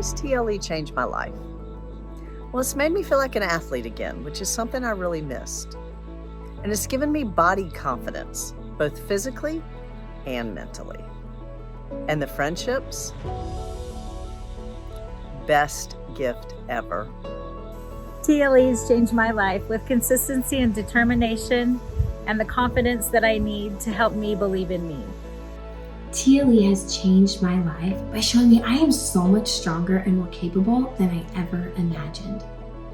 has TLE changed my life? Well, it's made me feel like an athlete again, which is something I really missed. And it's given me body confidence, both physically and mentally. And the friendships? Best gift ever. TLE has changed my life with consistency and determination and the confidence that I need to help me believe in me. TLE has changed my life by showing me I am so much stronger and more capable than I ever imagined.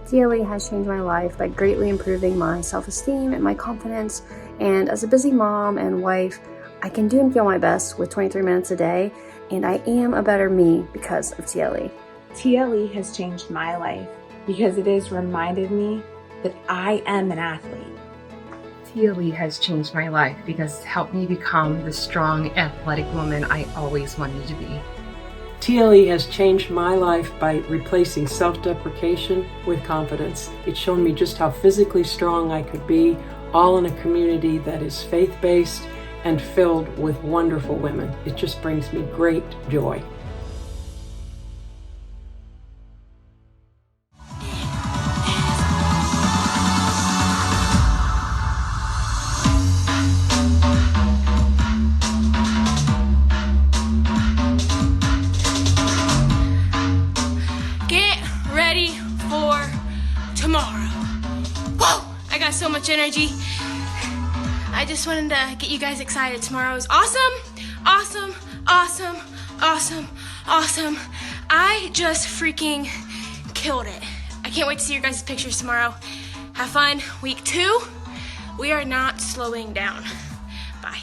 TLE has changed my life by greatly improving my self-esteem and my confidence. And as a busy mom and wife, I can do and feel my best with 23 minutes a day, and I am a better me because of TLE. TLE has changed my life because it has reminded me that I am an athlete. TLE has changed my life because it's helped me become the strong, athletic woman I always wanted to be. TLE has changed my life by replacing self-deprecation with confidence. It's shown me just how physically strong I could be, all in a community that is faith-based and filled with wonderful women. It just brings me great joy. Ready for tomorrow. Whoa! I got so much energy. I just wanted to get you guys excited. Tomorrow is awesome, awesome, awesome, awesome, awesome. I just freaking killed it. I can't wait to see your guys' pictures tomorrow. Have fun. Week 2, we are not slowing down. Bye.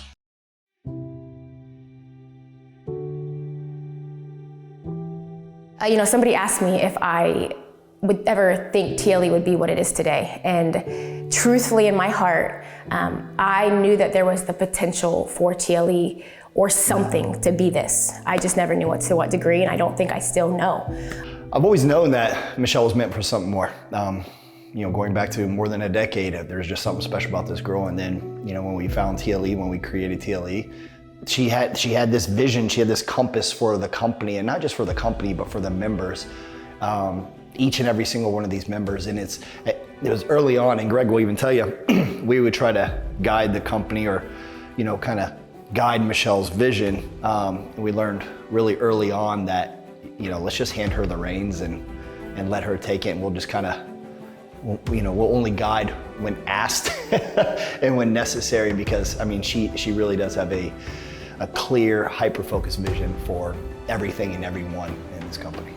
Somebody asked me if I would ever think TLE would be what it is today. And truthfully, in my heart, I knew that there was the potential for TLE or something to be this. I just never knew to what degree, and I don't think I still know. I've always known that Michelle was meant for something more. Going back to more than a decade, there's just something special about this girl. And then, when we found TLE, when we created TLE, she had this vision, she had this compass for the company, and not just for the company, but for the members. Each and every single one of these members, and it was early on, and Greg will even tell you, we would try to guide the company or, kind of guide Michelle's vision. We learned really early on that, let's just hand her the reins and let her take it, and we'll just kind of, we'll only guide when asked and when necessary, because she really does have a clear, hyper-focused vision for everything and everyone in this company.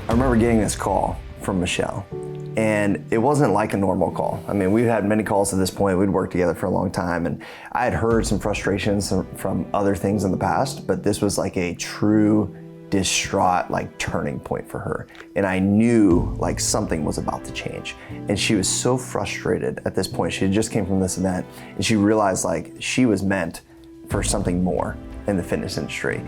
I remember getting this call from Michelle, and it wasn't like a normal call. We've had many calls at this point. We'd worked together for a long time, and I had heard some frustrations from other things in the past, but this was like a true distraught, turning point for her. And I knew something was about to change. And she was so frustrated at this point. She just came from this event, and she realized she was meant for something more in the fitness industry.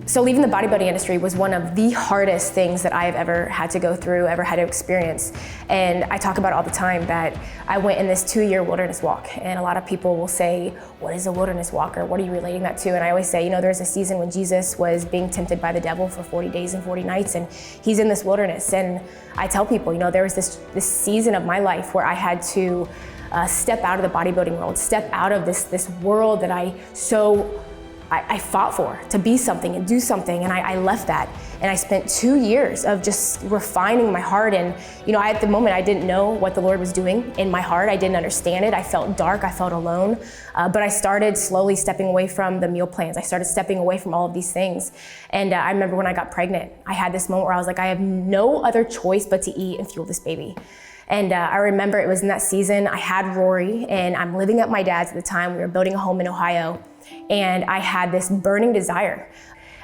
So leaving the bodybuilding industry was one of the hardest things that I have ever had to go through, ever had to experience. And I talk about all the time that I went in this 2-year wilderness walk. And a lot of people will say, what is a wilderness walk, or what are you relating that to? And I always say, there's a season when Jesus was being tempted by the devil for 40 days and 40 nights, and he's in this wilderness. And I tell people, there was this season of my life where I had to step out of the bodybuilding world, step out of this world that I fought for, to be something and do something, and I left that. And I spent 2 years of just refining my heart. And at the moment, I didn't know what the Lord was doing in my heart. I didn't understand it. I felt dark, I felt alone. But I started slowly stepping away from the meal plans. I started stepping away from all of these things. And I remember when I got pregnant, I had this moment where I was like, I have no other choice but to eat and fuel this baby. And I remember it was in that season, I had Rory, and I'm living at my dad's at the time. We were building a home in Ohio, and I had this burning desire.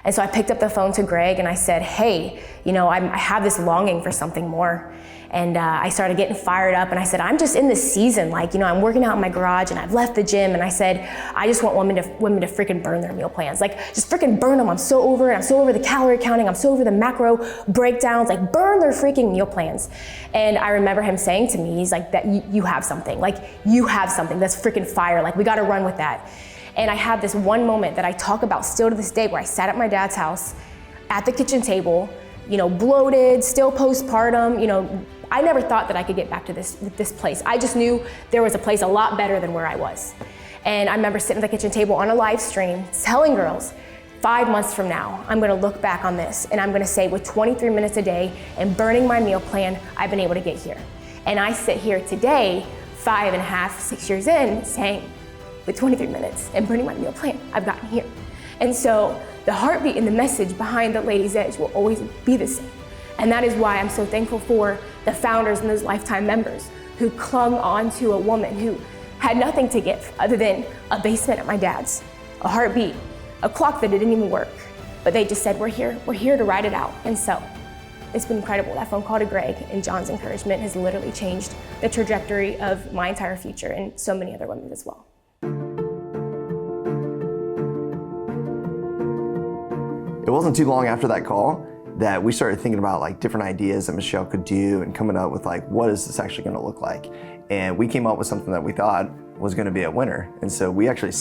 And so I picked up the phone to Greg and I said, hey, I have this longing for something more. And I started getting fired up, and I said, I'm just in this season, I'm working out in my garage and I've left the gym, and I said, I just want women to freaking burn their meal plans. Just freaking burn them. I'm so over it. I'm so over the calorie counting. I'm so over the macro breakdowns. Burn their freaking meal plans. And I remember him saying to me, he's like, that you have something. You have something that's freaking fire. We got to run with that. And I have this one moment that I talk about still to this day, where I sat at my dad's house at the kitchen table, bloated, still postpartum, I never thought that I could get back to this place. I just knew there was a place a lot better than where I was. And I remember sitting at the kitchen table on a live stream telling girls, 5 months from now, I'm gonna look back on this and I'm gonna say with 23 minutes a day and burning my meal plan, I've been able to get here. And I sit here today, 5.5, 6 years in, saying, with 23 minutes and burning my meal plan, I've gotten here. And so the heartbeat and the message behind the Ladies Edge will always be the same. And that is why I'm so thankful for the founders and those lifetime members who clung on to a woman who had nothing to give other than a basement at my dad's, a heartbeat, a clock that didn't even work. But they just said, we're here to ride it out. And so it's been incredible. That phone call to Greg and John's encouragement has literally changed the trajectory of my entire future and so many other women as well. It wasn't too long after that call that we started thinking about like different ideas that Michelle could do and coming up with like, what is this actually gonna look like? And we came up with something that we thought was gonna be a winner. And so we actually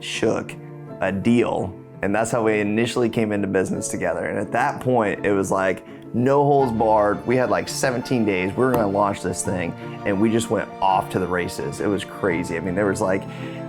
shook a deal. And that's how we initially came into business together. And at that point, it was like, no holds barred. We had like 17 days. We were gonna launch this thing and we just went off to the races. It was crazy. I mean, there was like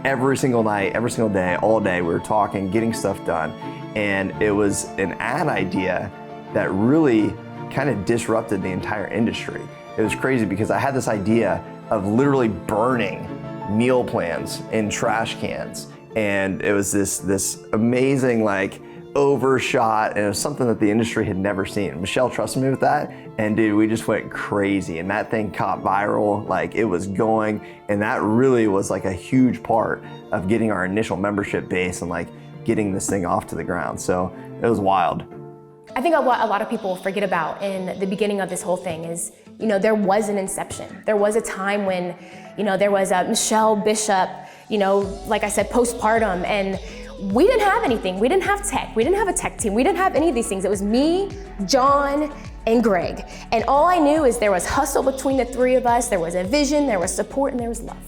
every single night, every single day, all day, we were talking, getting stuff done. And it was an ad idea that really kind of disrupted the entire industry. It was crazy because I had this idea of literally burning meal plans in trash cans. And it was this amazing like overshot, and it was something that the industry had never seen. Michelle trusted me with that, and dude, we just went crazy, and that thing caught viral, like it was going, and that really was like a huge part of getting our initial membership base and like getting this thing off to the ground. So it was wild. I think what a lot of people forget about in the beginning of this whole thing is, there was an inception. There was a time when, there was a Michelle Bishop, like I said, postpartum, and we didn't have anything. We didn't have tech. We didn't have a tech team. We didn't have any of these things. It was me, John, and Greg. And all I knew is there was hustle between the three of us. There was a vision, there was support, and there was love.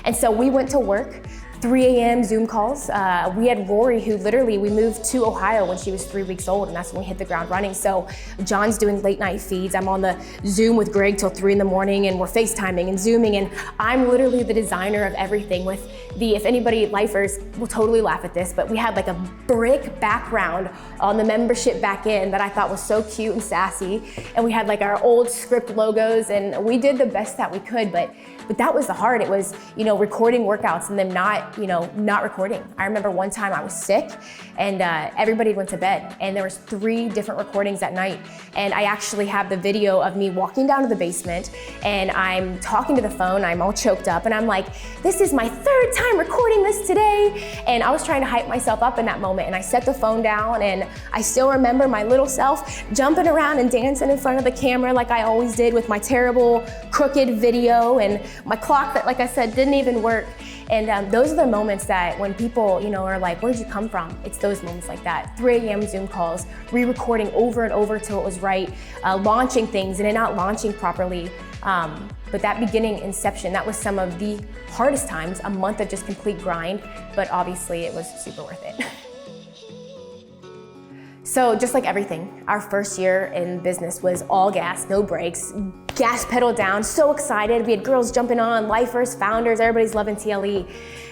And so we went to work. 3 a.m. Zoom calls. We had Rory, who literally, we moved to Ohio when she was 3 weeks old, and that's when we hit the ground running. So John's doing late night feeds. I'm on the Zoom with Greg till 3 in the morning, and we're FaceTiming and Zooming, and I'm literally the designer of everything with if anybody, lifers, will totally laugh at this, but we had like a brick background on the membership back end that I thought was so cute and sassy, and we had like our old script logos, and we did the best that we could, but that was the hard. It was, recording workouts and then not recording. I remember one time I was sick and everybody went to bed, and there was 3 different recordings at night. And I actually have the video of me walking down to the basement and I'm talking to the phone, I'm all choked up, and I'm like, this is my 3rd time recording this today. And I was trying to hype myself up in that moment, and I set the phone down, and I still remember my little self jumping around and dancing in front of the camera like I always did with my terrible crooked video and my clock that, like I said, didn't even work. And those are the moments that when people, are like, where'd you come from? It's those moments like that. 3 a.m. Zoom calls, re-recording over and over till it was right, launching things and then not launching properly. But that beginning inception, that was some of the hardest times, a month of just complete grind, but obviously it was super worth it. So just like everything, our first year in business was all gas, no brakes, gas pedal down, so excited. We had girls jumping on, lifers, founders, everybody's loving TLE.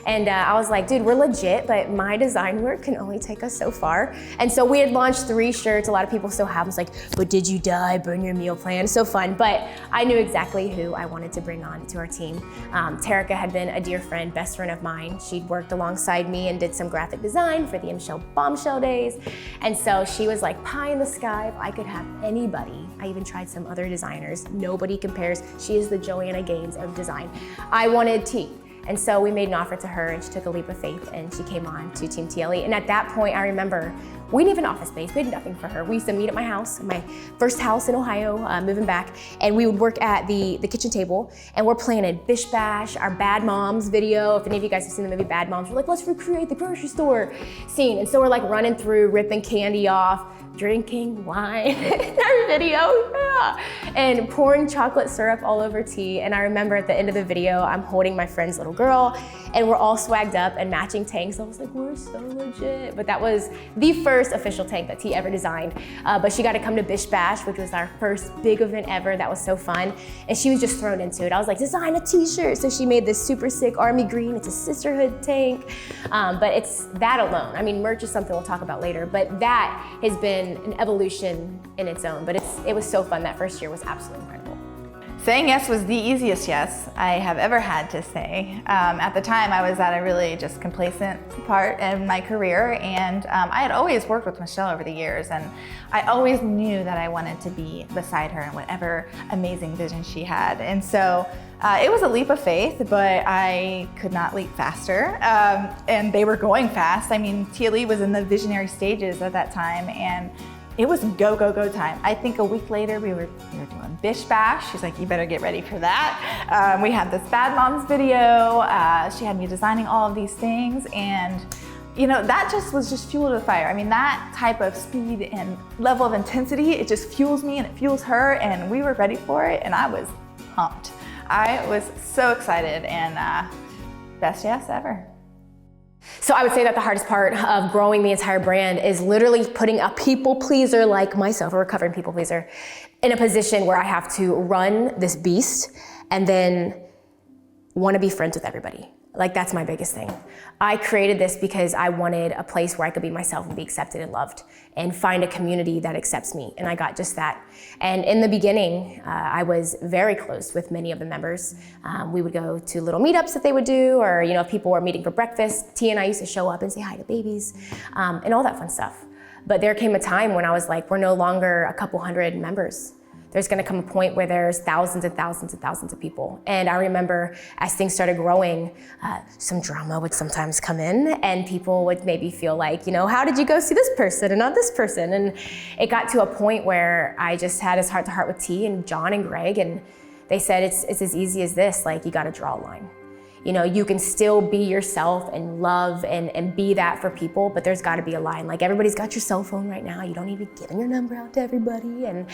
And I was like, dude, we're legit, but my design work can only take us so far. And so we had launched 3 shirts. A lot of people still have them. It's like, but did you die? Burn your meal plan. So fun. But I knew exactly who I wanted to bring on to our team. Terica had been a dear friend, best friend of mine. She'd worked alongside me and did some graphic design for the Michelle Bombshell days. And so she was like pie in the sky. If I could have anybody, I even tried some other designers. Nobody compares. She is the Joanna Gaines of design. I wanted T. And so we made an offer to her, and she took a leap of faith, and she came on to Team TLE. And at that point, I remember we didn't have an office space. We had nothing for her. We used to meet at my house, my first house in Ohio, moving back, and we would work at the kitchen table, and we're planning Bish Bash, our Bad Moms video. If any of you guys have seen the movie Bad Moms, we're like, let's recreate the grocery store scene. And so we're like running through, ripping candy off, drinking wine in our video, yeah, and pouring chocolate syrup all over tea. And I remember at the end of the video, I'm holding my friend's little girl, and we're all swagged up and matching tanks. I was like, we're so legit. But that was the first official tank that T ever designed. But she got to come to Bish Bash, which was our first big event ever. That was so fun. And she was just thrown into it. I was like, design a t-shirt. So she made this super sick army green. It's a sisterhood tank. But it's that alone. I mean, merch is something we'll talk about later, but that has been an evolution in its own. But it was so fun. That first year was absolutely incredible. Saying yes was the easiest yes I have ever had to say. At the time, I was at a really just complacent part in my career, and I had always worked with Michelle over the years, and I always knew that I wanted to be beside her in whatever amazing vision she had. And so it was a leap of faith, but I could not leap faster, and they were going fast. I mean, TLE was in the visionary stages at that time, and it was go, go, go time. I think a week later we were doing Bish Bash. She's like, you better get ready for that. We had this Bad Moms video. She had me designing all of these things, and that was just fuel to the fire. I mean, that type of speed and level of intensity, it just fuels me and it fuels her, and we were ready for it, and I was pumped. I was so excited, and best yes ever. So I would say that the hardest part of growing the entire brand is literally putting a people pleaser like myself, a recovering people pleaser, in a position where I have to run this beast and then want to be friends with everybody. Like, that's my biggest thing. I created this because I wanted a place where I could be myself and be accepted and loved and find a community that accepts me. And I got just that. And in the beginning, I was very close with many of the members. We would go to little meetups that they would do, or if people were meeting for breakfast, T and I used to show up and say hi to babies, and all that fun stuff. But there came a time when I was like, we're no longer a couple hundred members. There's gonna come a point where there's thousands and thousands and thousands of people. And I remember as things started growing, some drama would sometimes come in, and people would maybe feel like, how did you go see this person and not this person? And it got to a point where I just had this heart-to-heart with T and John and Greg, and they said, it's as easy as this, like, you gotta draw a line. You can still be yourself and love and be that for people, but there's gotta be a line. Like, everybody's got your cell phone right now. You don't need to be giving your number out to everybody. And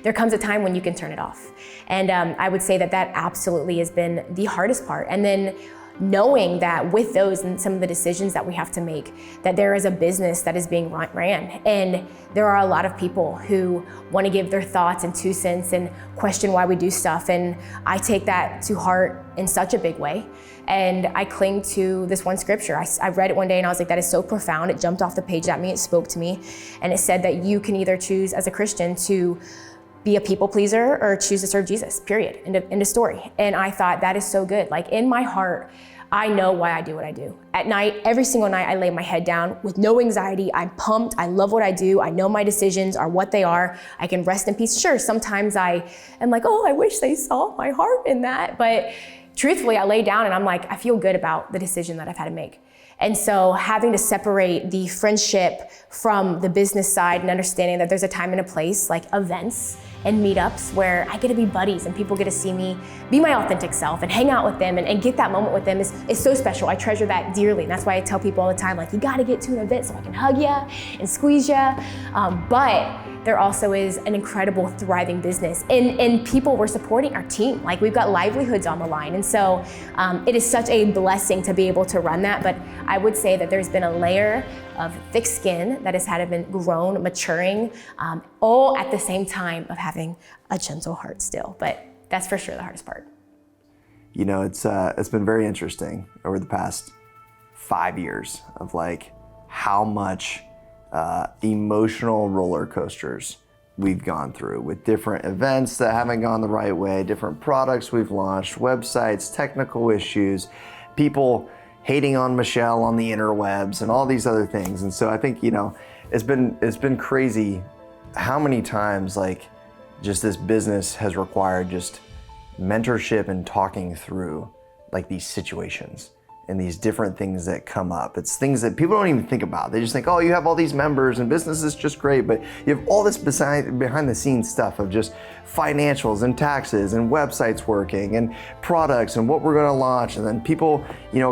there comes a time when you can turn it off. And I would say that absolutely has been the hardest part. And then knowing that with those and some of the decisions that we have to make, that there is a business that is being ran. And there are a lot of people who want to give their thoughts and 2 cents and question why we do stuff. And I take that to heart in such a big way. And I cling to this one scripture. I read it one day and I was like, that is so profound. It jumped off the page at me, it spoke to me. And it said that you can either choose as a Christian to be a people pleaser or choose to serve Jesus, period, end of story. And I thought, that is so good. Like, in my heart, I know why I do what I do. At night, every single night, I lay my head down with no anxiety. I'm pumped. I love what I do. I know my decisions are what they are. I can rest in peace. Sure, sometimes I am like, oh, I wish they saw my heart in that. But truthfully, I lay down and I'm like, I feel good about the decision that I've had to make. And so having to separate the friendship from the business side and understanding that there's a time and a place, like events and meetups, where I get to be buddies and people get to see me be my authentic self and hang out with them and get that moment with them is so special. I treasure that dearly. And that's why I tell people all the time, like, you gotta get to an event so I can hug you and squeeze you. But there also is an incredible thriving business and people were supporting our team. Like, we've got livelihoods on the line. And so it is such a blessing to be able to run that. But I would say that there's been a layer of thick skin that has had to been grown, maturing, all at the same time of having a gentle heart still. But that's for sure the hardest part. It's been very interesting over the past 5 years of like how much emotional roller coasters we've gone through with different events that haven't gone the right way, different products we've launched, websites, technical issues, people hating on Michelle on the interwebs and all these other things. And so I think, it's been crazy how many times like just this business has required just mentorship and talking through like these situations and these different things that come up. It's things that people don't even think about. They just think, oh, you have all these members and business is just great, but you have all this behind the scenes stuff of just financials and taxes and websites working and products and what we're gonna launch, and then people,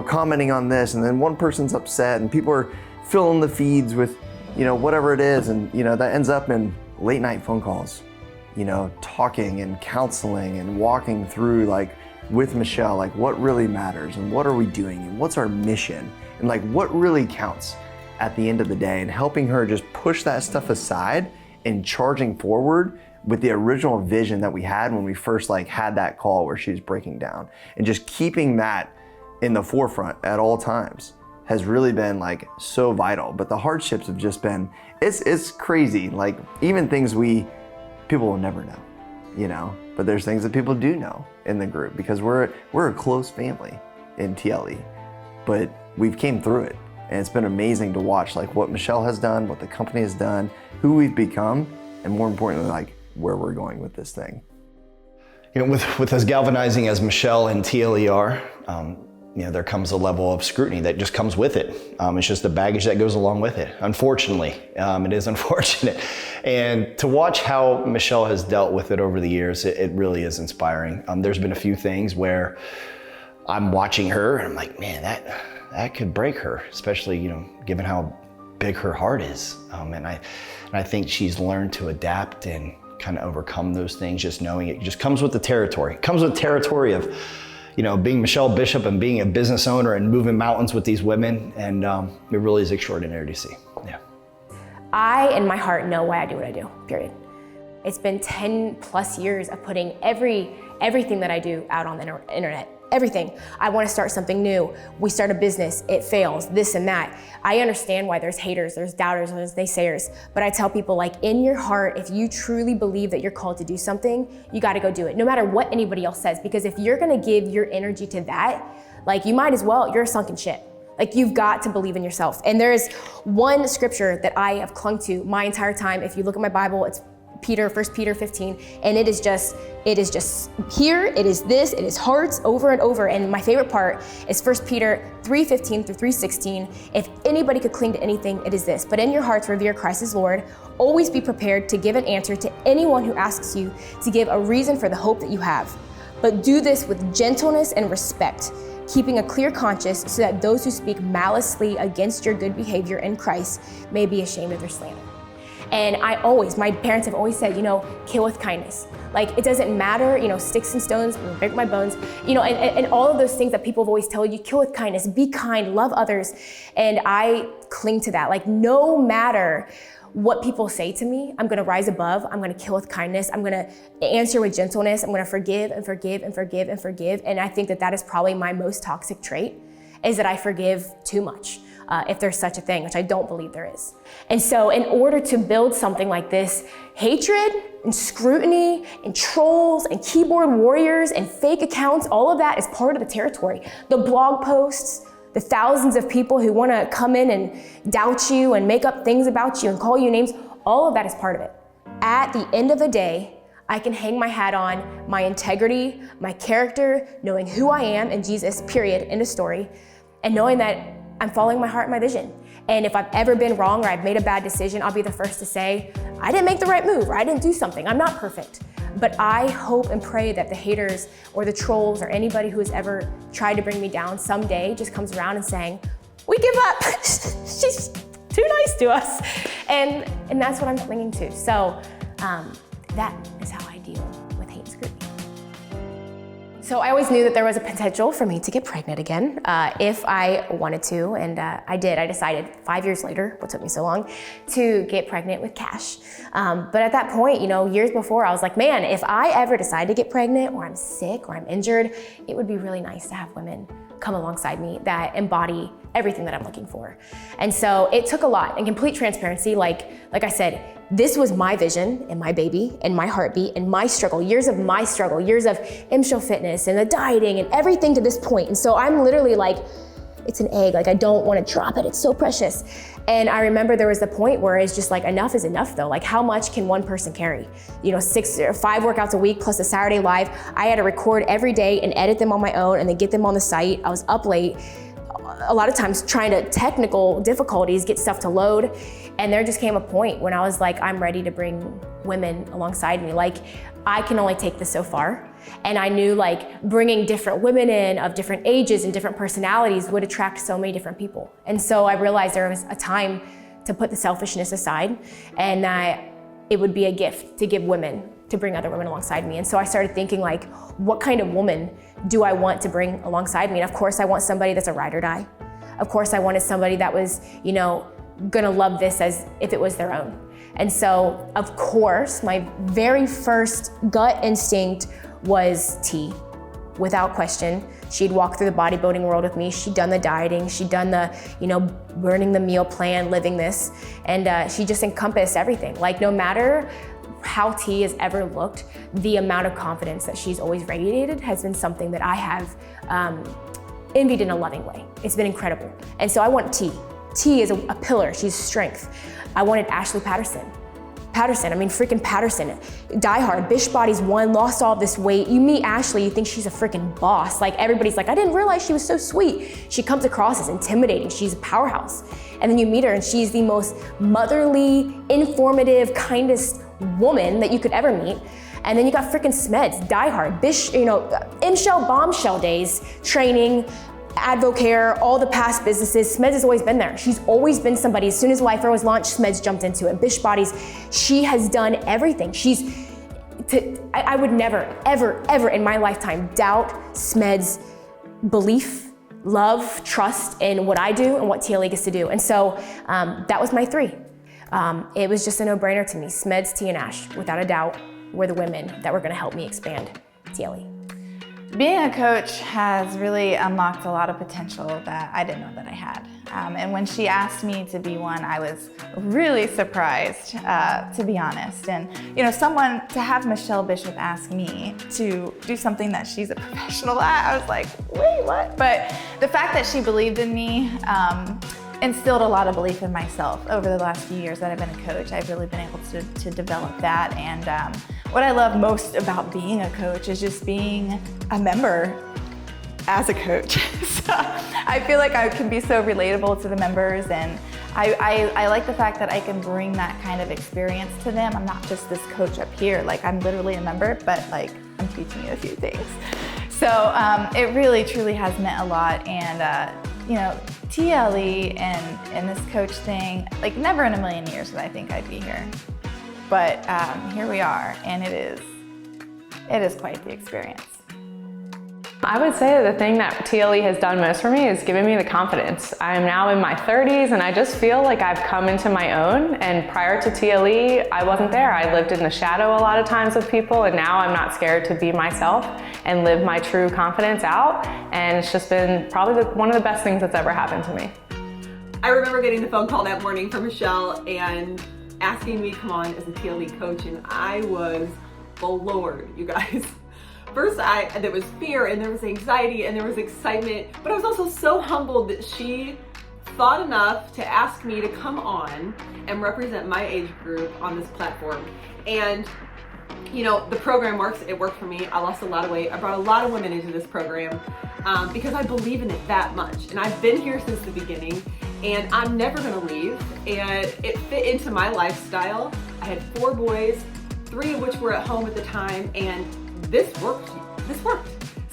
commenting on this, and then one person's upset and people are filling the feeds with, whatever it is, and that ends up in late night phone calls, talking and counseling and walking through like with Michelle, like what really matters and what are we doing and what's our mission and like what really counts at the end of the day, and helping her just push that stuff aside and charging forward with the original vision that we had when we first like had that call where she was breaking down, and just keeping that in the forefront at all times has really been like so vital. But the hardships have just been, it's crazy. Like even things people will never know, you know, but there's things that people do know in the group because we're a close family in TLE, but we've came through it. And it's been amazing to watch like what Michelle has done, what the company has done, who we've become, and more importantly, like where we're going with this thing. You know, with as galvanizing as Michelle and TLE are, you know, there comes a level of scrutiny that just comes with it. It's just the baggage that goes along with it. Unfortunately, it is unfortunate. And to watch how Michelle has dealt with it over the years, it really is inspiring. There's been a few things where I'm watching her and I'm like, man, that could break her, especially, you know, given how big her heart is. And I think she's learned to adapt and kind of overcome those things, just knowing it just comes with the territory. It comes with territory of, you know, being Michelle Bishop and being a business owner and moving mountains with these women. And it really is extraordinary to see, yeah. I, in my heart, know why I do what I do, period. It's been 10 plus years of putting everything that I do out on the internet. Everything. I want to start something new. We start a business, it fails, this and that. I understand why there's haters, there's doubters, there's naysayers, but I tell people, like, in your heart, if you truly believe that you're called to do something, you got to go do it, no matter what anybody else says, because if you're going to give your energy to that, like, you might as well, you're a sunken ship. Like, you've got to believe in yourself. And there is one scripture that I have clung to my entire time. If you look at my Bible, it's 1 Peter 15, and it is just here, it is this, it is hearts over and over. And my favorite part is 1 Peter 3:15 through 3:16. If anybody could cling to anything, it is this: but in your hearts revere Christ as Lord. Always be prepared to give an answer to anyone who asks you to give a reason for the hope that you have. But do this with gentleness and respect, keeping a clear conscience, so that those who speak maliciously against your good behavior in Christ may be ashamed of their slander. And my parents have always said, you know, kill with kindness. Like, it doesn't matter, you know, sticks and stones will break my bones, you know, and all of those things that people have always told you, kill with kindness, be kind, love others. And I cling to that. Like, no matter what people say to me, I'm gonna rise above, I'm gonna kill with kindness, I'm gonna answer with gentleness, I'm gonna forgive and forgive and forgive and forgive. And I think that is probably my most toxic trait, is that I forgive too much. If there's such a thing, which I don't believe there is. And so in order to build something like this, hatred and scrutiny and trolls and keyboard warriors and fake accounts, all of that is part of the territory. The blog posts, the thousands of people who want to come in and doubt you and make up things about you and call you names, all of that is part of it. At the end of the day, I can hang my hat on my integrity, my character, knowing who I am in Jesus, period, end of story, and knowing that I'm following my heart and my vision. And if I've ever been wrong or I've made a bad decision, I'll be the first to say, I didn't make the right move, or I didn't do something. I'm not perfect. But I hope and pray that the haters or the trolls or anybody who has ever tried to bring me down someday just comes around and saying, we give up. She's too nice to us. And that's what I'm clinging to. So that is how I deal with hate and scrutiny. So I always knew that there was a potential for me to get pregnant again if I wanted to, and I did. I decided 5 years later, what took me so long, to get pregnant with Cash. But at that point, you know, years before, I was like, man, if I ever decide to get pregnant, or I'm sick, or I'm injured, it would be really nice to have women come alongside me that embody everything that I'm looking for. And so it took a lot. In complete transparency, like I said, this was my vision and my baby and my heartbeat and my struggle, years of my struggle, years of MSHO fitness and the dieting and everything to this point. And so I'm literally like, it's an egg, like I don't want to drop it, it's so precious. And I remember there was a point where it's just like, enough is enough though. Like, how much can one person carry? You know, 6 or 5 workouts a week plus a Saturday live. I had to record every day and edit them on my own and then get them on the site. I was up late, a lot of times trying to technical difficulties, get stuff to load. And there just came a point when I was like, I'm ready to bring women alongside me. Like, I can only take this so far. And I knew like bringing different women in of different ages and different personalities would attract so many different people. And so I realized there was a time to put the selfishness aside, and that it would be a gift to give women, to bring other women alongside me. And so I started thinking like, what kind of woman do I want to bring alongside me? And of course I want somebody that's a ride or die. Of course I wanted somebody that was, you know, gonna love this as if it was their own. And so, of course, my very first gut instinct was T. Without question, she'd walk through the bodybuilding world with me. She'd done the dieting, she'd done the, you know, burning the meal plan, living this, and she just encompassed everything. Like, no matter how T has ever looked, the amount of confidence that she's always radiated has been something that I have envied in a loving way. It's been incredible. And so I want T. T is a pillar, she's strength. I wanted Ashley Patterson. I mean, freaking Patterson. Die hard, Bish Bodies won, lost all this weight. You meet Ashley, you think she's a freaking boss. Like, everybody's like, I didn't realize she was so sweet. She comes across as intimidating, she's a powerhouse. And then you meet her and she's the most motherly, informative, kindest woman that you could ever meet. And then you got freaking Smeds, Die Hard, Bish, you know, M-Shell, Bombshell days, training, Advocare, all the past businesses. Smeds has always been there. She's always been somebody. As soon as Lifer was launched, Smeds jumped into it. Bish Bodies, she has done everything. I would never, ever, ever in my lifetime doubt Smeds' belief, love, trust in what I do and what TLE gets to do. And so that was my 3. It was just a no-brainer to me. Smeds, T, and Ash, without a doubt, were the women that were gonna help me expand TLE. Being a coach has really unlocked a lot of potential that I didn't know that I had. And when she asked me to be one, I was really surprised, to be honest. And you know, to have Michelle Bishop ask me to do something that she's a professional at, I was like, wait, what? But the fact that she believed in me instilled a lot of belief in myself over the last few years that I've been a coach. I've really been able to develop that. And what I love most about being a coach is just being a member as a coach. So I feel like I can be so relatable to the members, and I like the fact that I can bring that kind of experience to them. I'm not just this coach up here, like I'm literally a member, but like I'm teaching you a few things. So it really truly has meant a lot. And you know, TLE and this coach thing, like never in a million years did I think I'd be here. But here we are, and it is quite the experience. I would say that the thing that TLE has done most for me is giving me the confidence. I am now in my 30s and I just feel like I've come into my own, and prior to TLE, I wasn't there. I lived in the shadow a lot of times with people, and now I'm not scared to be myself and live my true confidence out, and it's just been probably one of the best things that's ever happened to me. I remember getting the phone call that morning from Michelle and asking me to come on as a TLE coach, and I was floored, you guys. First, there was fear, and there was anxiety, and there was excitement, but I was also so humbled that she thought enough to ask me to come on and represent my age group on this platform. And you know, the program works, it worked for me. I lost a lot of weight. I brought a lot of women into this program because I believe in it that much. And I've been here since the beginning, and I'm never gonna leave. And it fit into my lifestyle. I had 4 boys, 3 of which were at home at the time, and this worked.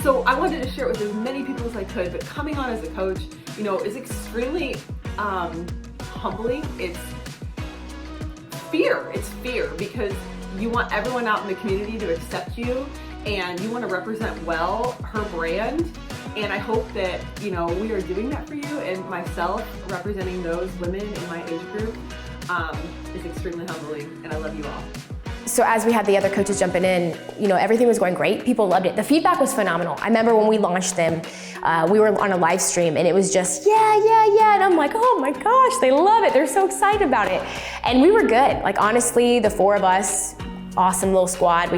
So I wanted to share it with as many people as I could, but coming on as a coach, you know, is extremely humbling. It's fear because you want everyone out in the community to accept you, and you want to represent well her brand. And I hope that, you know, we are doing that for you, and myself representing those women in my age group is extremely humbling, and I love you all. So as we had the other coaches jumping in, you know, everything was going great. People loved it. The feedback was phenomenal. I remember when we launched them, we were on a live stream, and it was just, yeah. And I'm like, oh my gosh, they love it. They're so excited about it. And we were good. Like, honestly, the 4 of us, awesome little squad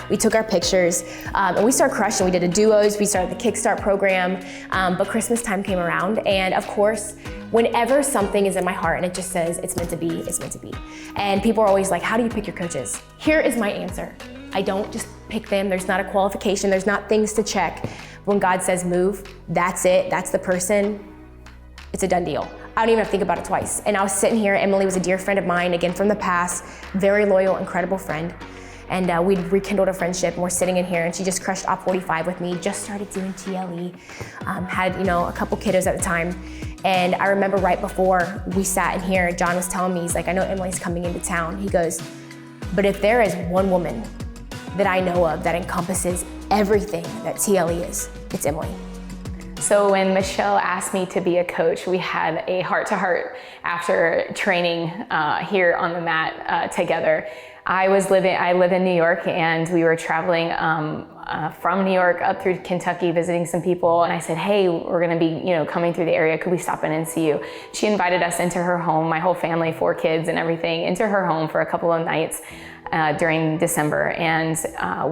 we took our pictures, and we started crushing. We did a duos, we started the Kickstart program, but Christmas time came around, and of course, whenever something is in my heart and it just says it's meant to be, it's meant to be. And people are always like, how do you pick your coaches? Here is my answer. I don't just pick them. There's not a qualification. There's not things to check. When God says move, that's it. That's the person. It's a done deal. I don't even have to think about it twice. And I was sitting here, Emily was a dear friend of mine, again from the past, very loyal, incredible friend. And we'd rekindled a friendship, and we're sitting in here, and she just crushed Op 45 with me, just started doing TLE, had, you know, a couple kiddos at the time. And I remember right before we sat in here, John was telling me, he's like, I know Emily's coming into town. He goes, But if there is one woman that I know of that encompasses everything that TLE is, it's Emily. So when Michelle asked me to be a coach, we had a heart-to-heart after training here on the mat together. I live in New York, and we were traveling from New York up through Kentucky visiting some people, and I said, hey, we're gonna be coming through the area, could we stop in and see you? She invited us into her home, my whole family, 4 kids and everything, into her home for a couple of nights during December. And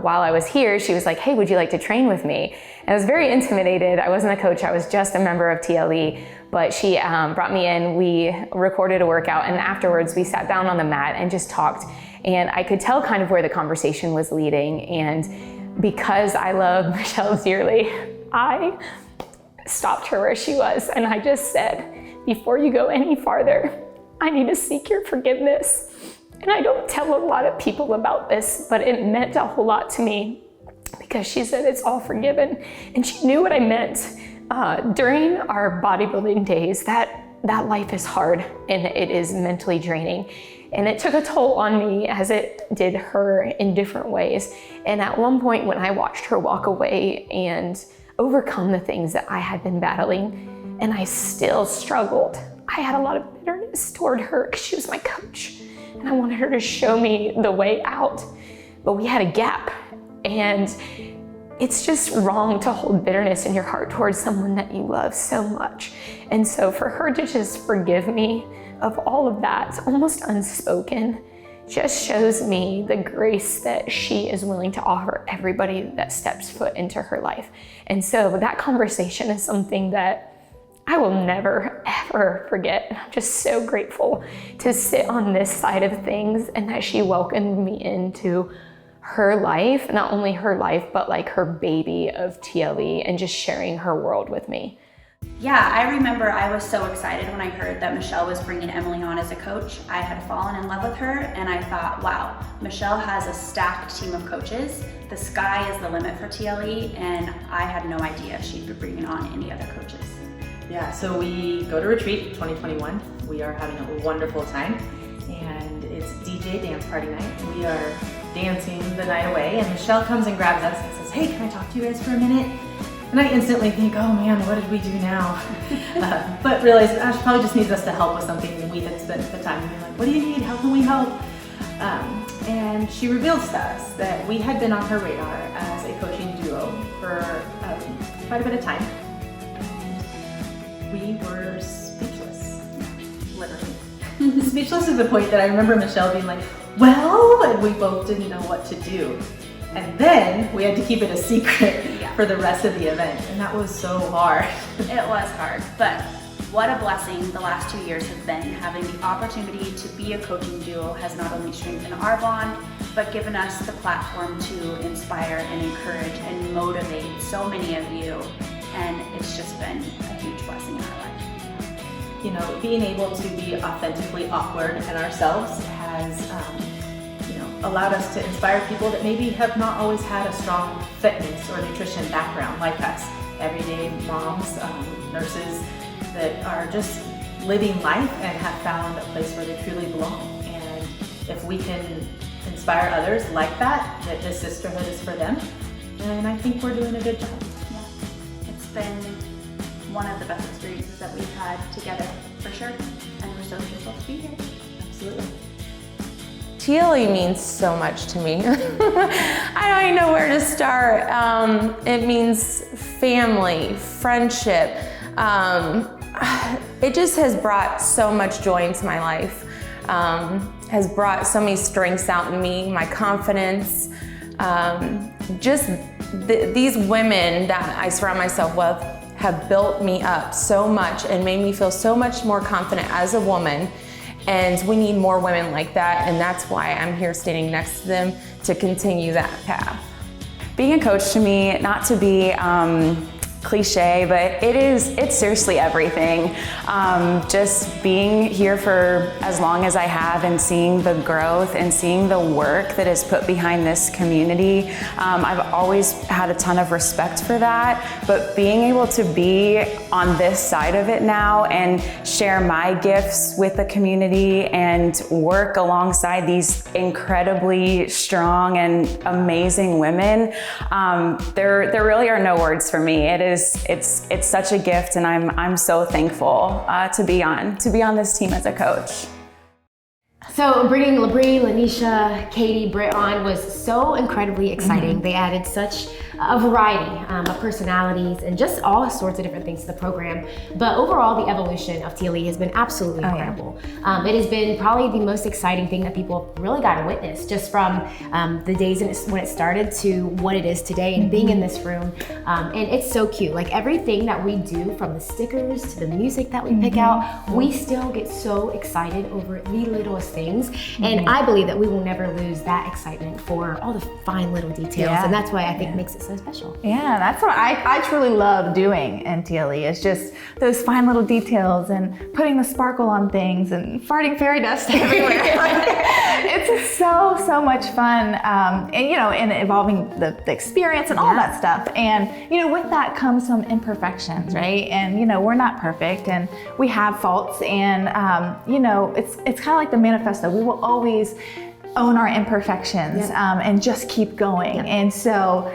while I was here, she was like, hey, would you like to train with me? And I was very intimidated. I wasn't a coach, I was just a member of TLE, but she brought me in, we recorded a workout, and afterwards we sat down on the mat and just talked. And I could tell kind of where the conversation was leading. And because I love Michelle dearly, I stopped her where she was. And I just said, before you go any farther, I need to seek your forgiveness. And I don't tell a lot of people about this, but it meant a whole lot to me because she said it's all forgiven. And she knew what I meant. During our bodybuilding days, that life is hard and it is mentally draining. And it took a toll on me as it did her in different ways. And at one point when I watched her walk away and overcome the things that I had been battling, and I still struggled, I had a lot of bitterness toward her because she was my coach. And I wanted her to show me the way out. But we had a gap. And it's just wrong to hold bitterness in your heart towards someone that you love so much. And so for her to just forgive me of all of that, almost unspoken, just shows me the grace that she is willing to offer everybody that steps foot into her life. And so that conversation is something that I will never, ever forget. And I'm just so grateful to sit on this side of things and that she welcomed me into her life, not only her life, but like her baby of TLE, and just sharing her world with me. Yeah, I remember I was so excited when I heard that Michelle was bringing Emily on as a coach. I had fallen in love with her, and I thought, wow, Michelle has a stacked team of coaches. The sky is the limit for TLE, and I had no idea she'd be bringing on any other coaches. Yeah, so we go to retreat 2021. We are having a wonderful time, and it's DJ dance party night. We are dancing the night away, and Michelle comes and grabs us and says, hey, can I talk to you guys for a minute? And I instantly think, oh man, what did we do now? But realize she probably just needs us to help with something, and we had spent the time being like, what do you need? How can we help? And she reveals to us that we had been on her radar as a coaching duo for quite a bit of time. We were speechless, literally. Speechless to the point that I remember Michelle being like, well, and we both didn't know what to do. And then we had to keep it a secret for the rest of the event, and that was so hard. It was hard, but what a blessing the last 2 years have been. Having the opportunity to be a coaching duo has not only strengthened our bond, but given us the platform to inspire and encourage and motivate so many of you, and it's just been a huge blessing in our life. You know, being able to be authentically awkward and ourselves has allowed us to inspire people that maybe have not always had a strong fitness or nutrition background like us. Everyday moms, nurses that are just living life and have found a place where they truly belong. And if we can inspire others like that this sisterhood is for them, then I think we're doing a good job. Yeah. It's been one of the best experiences that we've had together, for sure. And we're so grateful to be here. Absolutely. TLE means so much to me. I don't even know where to start. It means family, friendship. It just has brought so much joy into my life. Has brought so many strengths out in me, my confidence. These women that I surround myself with have built me up so much and made me feel so much more confident as a woman. And we need more women like that, and that's why I'm here standing next to them to continue that path. Being a coach to me, not to be cliche, but it's seriously everything. Just being here for as long as I have and seeing the growth and seeing the work that is put behind this community, I've always had a ton of respect for that, but being able to be on this side of it now and share my gifts with the community and work alongside these incredibly strong and amazing women, there really are no words for me. It's such a gift, and I'm so thankful to be on this team as a coach. So bringing Labrie, Lanisha, Katie, Britt on was so incredibly exciting. They added such a variety of personalities and just all sorts of different things to the program. But overall, the evolution of TLE has been absolutely incredible. It has been probably the most exciting thing that people really got to witness, just from the days when it started to what it is today, and being in this room. And it's so cute. Like everything that we do, from the stickers to the music that we pick out, we still get so excited over the littlest things. And I believe that we will never lose that excitement for all the fine little details. And that's why I think makes it so special. Yeah, that's what I truly love doing in TLE. It's just those fine little details and putting the sparkle on things and farting fairy dust everywhere. It's just so much fun. And evolving the experience and all that stuff. And with that comes some imperfections, right? And we're not perfect and we have faults, and it's kind of like the manifesto. We will always own our imperfections and just keep going. And so,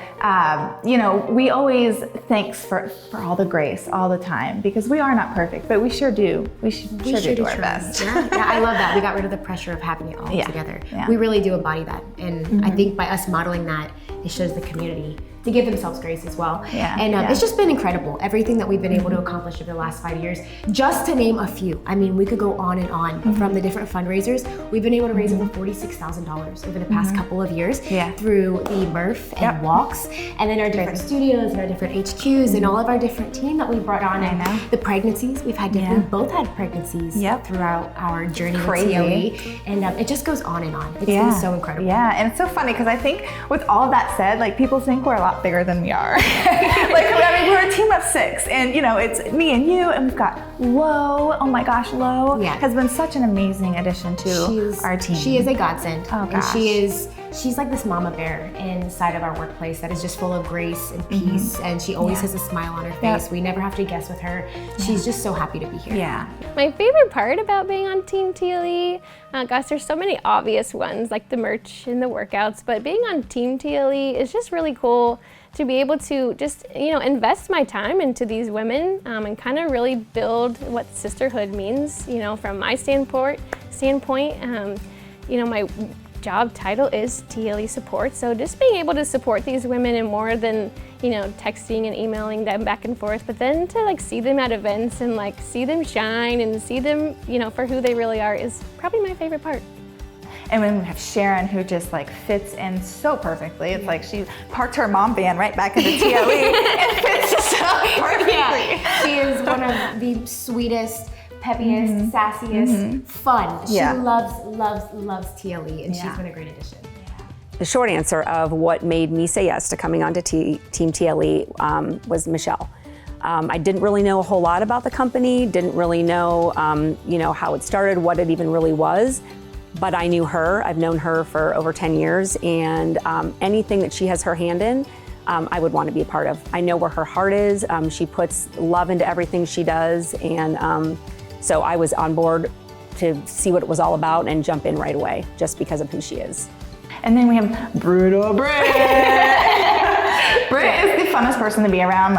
we always thanks for all the grace all the time, because we are not perfect, but we sure do. We sure do our best. Yeah, I love that. We got rid of the pressure of having it all together. Yeah. We really do embody that. And I think by us modeling that, it shows the community to give themselves grace as well. It's just been incredible, everything that we've been able to accomplish over the last 5 years. Just to name a few, I mean, we could go on and on. From the different fundraisers, we've been able to raise over $46,000 over the past couple of years through the Murph and walks, and then our different studios and our different HQs and all of our different team that we brought on, and the pregnancies. We've had we both had pregnancies throughout our journey with TLE, and it just goes on and on. It's been so incredible. Yeah, and it's so funny because I think with all of that said, like, people think we're a lot bigger than we are. We're a team of 6, and it's me and you, and we've got Lo. Oh my gosh, Lo has been such an amazing addition to our team. She is a godsend. Oh gosh. And she's like this mama bear inside of our workplace that is just full of grace and peace, and she always has a smile on her face. We never have to guess with her. She's just so happy to be here. My favorite part about being on Team TLE, gosh, there's so many obvious ones like the merch and the workouts, but being on Team TLE is just really cool to be able to just, invest my time into these women and kind of really build what sisterhood means, from my standpoint. My job title is TLE support, so just being able to support these women in more than texting and emailing them back and forth, but then to see them at events and see them shine and see them for who they really are is probably my favorite part. And then we have Sharon, who just fits in so perfectly. It's like she parked her mom van right back into TLE and fits so perfectly. She is one of the sweetest, peppiest, sassiest, fun. She loves TLE, and she's been a great addition. The short answer of what made me say yes to coming onto Team TLE was Michelle. I didn't really know a whole lot about the company, didn't really know, how it started, what it even really was. But I knew her. I've known her for over 10 years, and anything that she has her hand in, I would want to be a part of. I know where her heart is. She puts love into everything she does, and so I was on board to see what it was all about and jump in right away, just because of who she is. And then we have Brutal Britt. Britt is the funnest person to be around.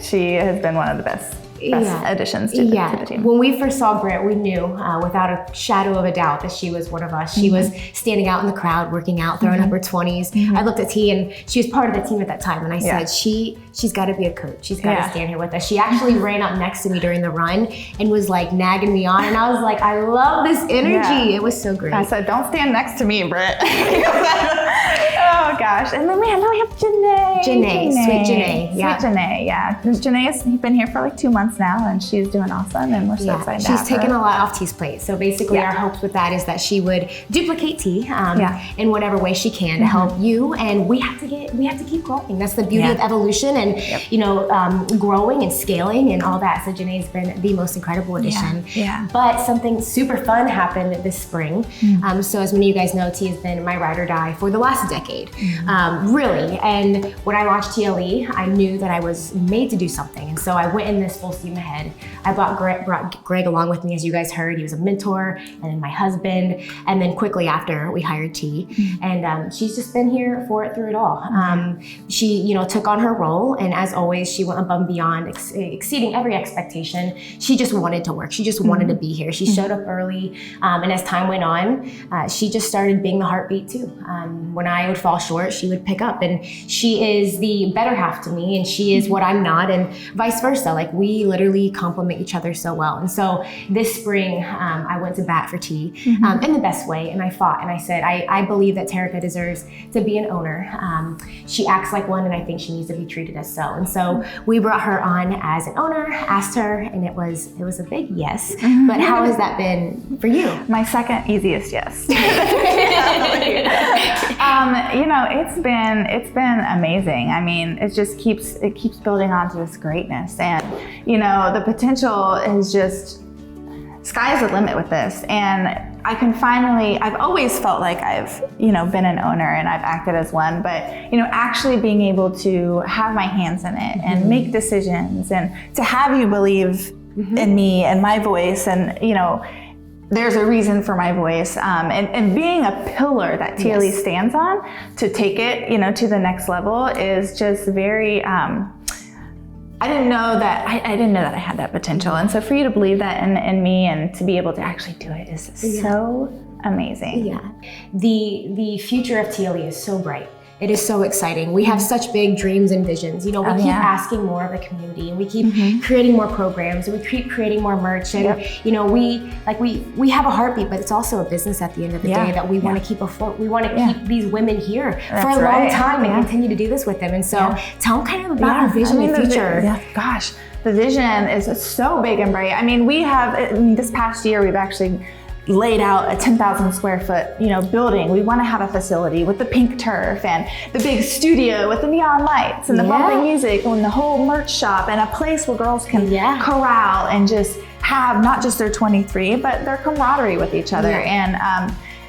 She has been one of the best additions to the team. When we first saw Britt, we knew without a shadow of a doubt that she was one of us. She was standing out in the crowd, working out, throwing up her 20s. I looked at T, and she was part of the team at that time, and I said, she's got to be a coach. She's got to stand here with us. She actually ran up next to me during the run and was nagging me on, and I was like, I love this energy. It was so great. I said, don't stand next to me, Britt. Oh gosh, and then we have Janae. Sweet Janae. Yeah. Sweet Janae, yeah. Janae has been here for like 2 months now, and she's doing awesome, and we're so excited to have She's taken her. a lot off T's plate. So basically our hopes with that is that she would duplicate T in whatever way she can to help you, and we have to keep growing. That's the beauty of evolution and growing and scaling and all that. So Janae's been the most incredible addition. But something super fun happened this spring. So as many of you guys know, T has been my ride or die for the last decade, really. And when I launched TLE, I knew that I was made to do something. And so I went in this full steam ahead. I brought Greg along with me, as you guys heard. He was a mentor, and then my husband. And then quickly after, we hired T. And she's just been here through it all. She, took on her role, and as always, she went above and beyond, exceeding every expectation. She just wanted to work. She just wanted to be here. She showed up early, and as time went on, she just started being the heartbeat too. When I would fall short, she would pick up, and she is the better half to me, and she is what I'm not, and vice versa. Like, we literally complement each other so well. And so this spring, I went to bat for T in the best way, and I fought, and I said, I believe that Terica deserves to be an owner. She acts like one, and I think she needs to be treated as so. And so we brought her on as an owner, asked her, and it was a big yes. But how has that been for you? My second easiest yes. It's been amazing. I mean, it keeps building onto this greatness, and the potential is just sky's the limit with this. And I've always felt like I've been an owner and I've acted as one, but actually being able to have my hands in it and make decisions, and to have you believe in me and my voice, and there's a reason for my voice, and being a pillar that TLE stands on to take it, to the next level is just very. I didn't know that I had that potential, and so for you to believe that in me and to be able to actually do it is so amazing. Yeah, the future of TLE is so bright. It is so exciting. We have such big dreams and visions. We keep asking more of the community, and we keep creating more programs, and we keep creating more merch. And we have a heartbeat, but it's also a business at the end of the day that we want to keep afloat. We want to keep these women here for a long time and continue to do this with them. And so tell them kind of about our vision and future. Gosh, the vision is so big and bright. I mean, this past year, we've actually laid out a 10,000 square foot, building. We want to have a facility with the pink turf and the big studio with the neon lights and the bumping music and the whole merch shop, and a place where girls can corral and just have not just their 23, but their camaraderie with each other. And,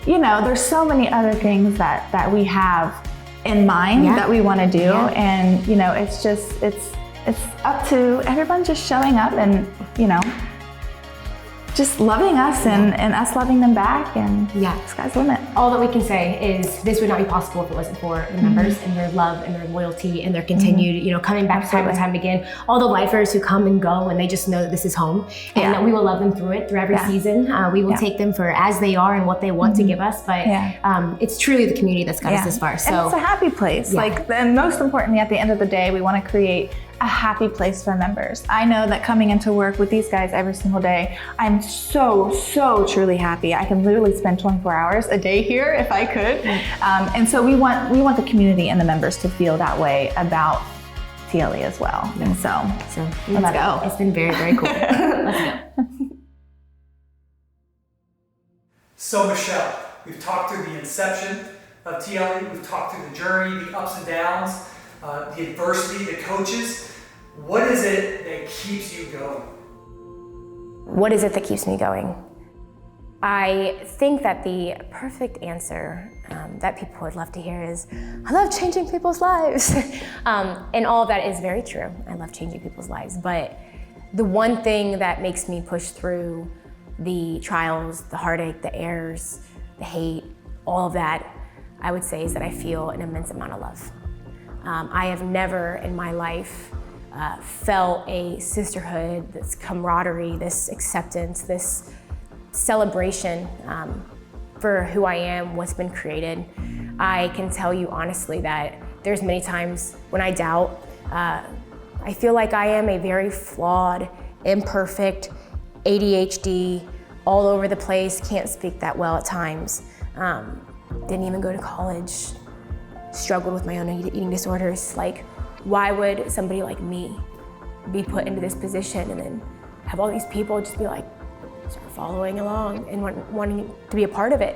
there's so many other things that we have in mind that we want to do. And, it's up to everyone just showing up and, just loving us and us loving them back, and sky's the limit. All that we can say is this would not be possible if it wasn't for the members and their love and their loyalty and their continued, coming back time and time again. All the lifers who come and go, and they just know that this is home, and that we will love them through every season. We will take them for as they are and what they want to give us, but it's truly the community that's got us this far. So and it's a happy place. And most importantly, at the end of the day, we want to create a happy place for members. I know that coming into work with these guys every single day, I'm so truly happy. I can literally spend 24 hours a day here if I could. And so we want the community and the members to feel that way about TLE as well. And so let's go. It's been very, very cool. Let's go. So Michelle, we've talked through the inception of TLE, we've talked through the journey, the ups and downs, the adversity, the coaches. What is it that keeps you going? What is it that keeps me going? I think that the perfect answer that people would love to hear is, I love changing people's lives. And all of that is very true. I love changing people's lives. But the one thing that makes me push through the trials, the heartache, the errors, the hate, all of that, I would say is that I feel an immense amount of love. I have never in my life felt a sisterhood, this camaraderie, this acceptance, this celebration for who I am, what's been created. I can tell you honestly that there's many times when I doubt. I feel like I am a very flawed, imperfect, ADHD, all over the place, can't speak that well at times. Didn't even go to college. struggled with my own eating disorders. Like, why would somebody like me be put into this position and then have all these people just be like, start following along and wanting to be a part of it?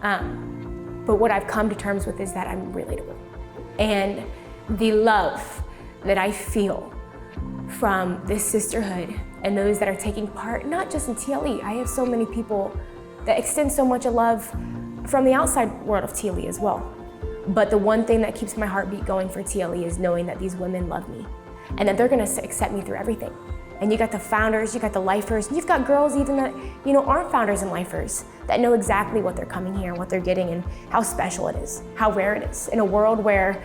But what I've come to terms with is that I'm relatable. And the love that I feel from this sisterhood and those that are taking part, not just in TLE, I have so many people that extend so much of love from the outside world of TLE as well. But the one thing that keeps my heartbeat going for TLE is knowing that these women love me and that they're gonna accept me through everything. And you got the founders, you got the lifers, and you've got girls even that, aren't founders and lifers that know exactly what they're coming here and what they're getting and how special it is, how rare it is. In a world where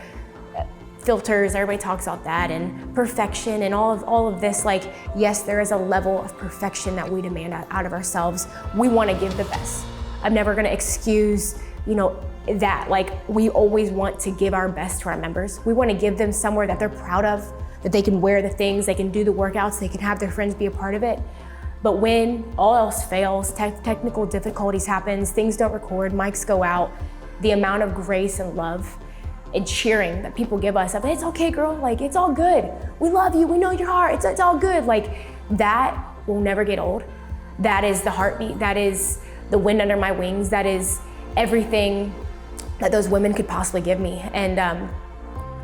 filters, everybody talks about that, and perfection and all of this, like, yes, there is a level of perfection that we demand out of ourselves. We wanna give the best. I'm never gonna excuse, that. Like, we always want to give our best to our members. We wanna give them somewhere that they're proud of, that they can wear the things, they can do the workouts, they can have their friends be a part of it. But when all else fails, technical difficulties happens, things don't record, mics go out, the amount of grace and love and cheering that people give us of, it's okay, girl, like, it's all good. We love you, we know your heart, it's all good. Like, that will never get old. That is the heartbeat, that is the wind under my wings, that is everything that those women could possibly give me. And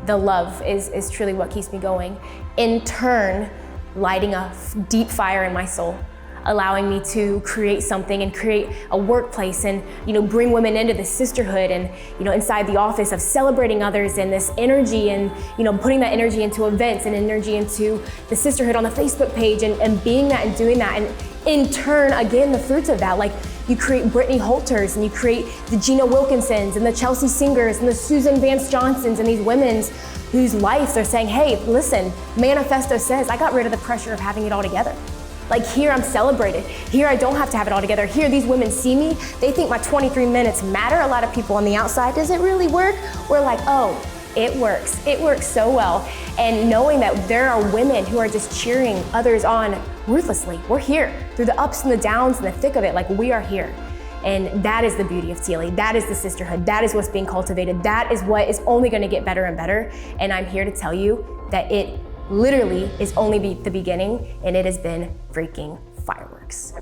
the love is truly what keeps me going. In turn, lighting a deep fire in my soul, allowing me to create something and create a workplace and bring women into this sisterhood and inside the office of celebrating others and this energy and putting that energy into events and energy into the sisterhood on the Facebook page and being that and doing that. And in turn, again, the fruits of that, like, you create Brittany Holters and you create the Gina Wilkinsons and the Chelsea Singers and the Susan Vance Johnsons and these women's whose life they're saying, hey, listen, Manifesto says I got rid of the pressure of having it all together. Like, here I'm celebrated. Here I don't have to have it all together. Here these women see me. They think my 23 minutes matter. A lot of people on the outside, does it really work? We're like, oh, it works. It works so well. And knowing that there are women who are just cheering others on ruthlessly. We're here through the ups and the downs and the thick of it. Like, we are here. And that is the beauty of TLE. That is the sisterhood. That is what's being cultivated. That is what is only going to get better and better. And I'm here to tell you that it literally is only the beginning, and it has been freaking fireworks.